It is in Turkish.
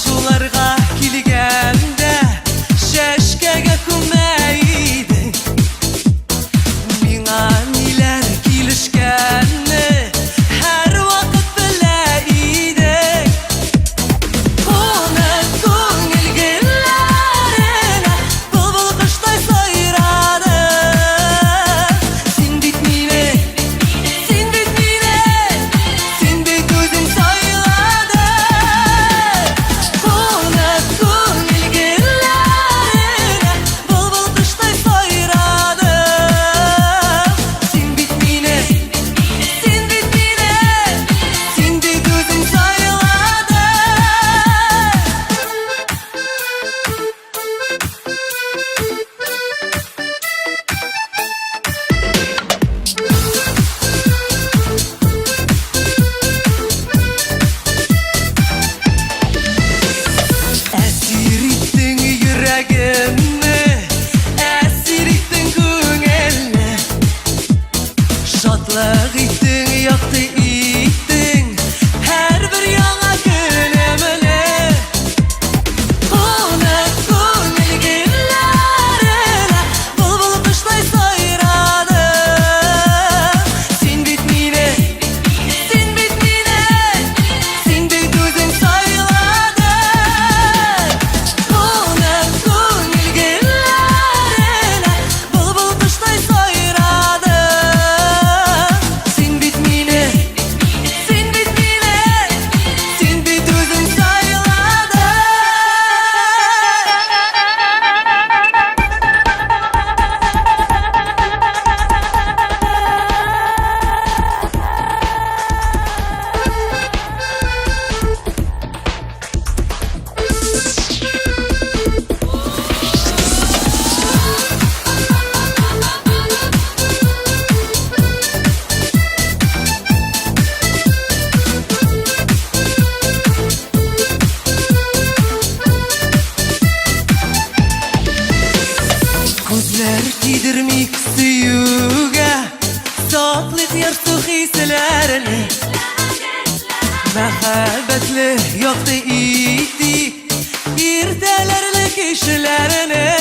Sularga kilgende şeşkege kumeydi Miňa niler kilişkenni her vakit bileydi Ona koňil gillerine bulbul kuşday sayrady Sen bitmine, sen bitmine, sen de gözüm saylady Şatlık ettin, yaktı ettin her bir yana günemine Ona koňil gillerine bulbul kuşday sayrady Sen bitmine, sen bitmine, sen de gözüm saylady Ona koňil gillerine bulbul kuşday sayrady Gözler tidirmik süýüge Saklyk ýarsu hislerini Mähäbetli ýokdy iti Irdelerli kişilerini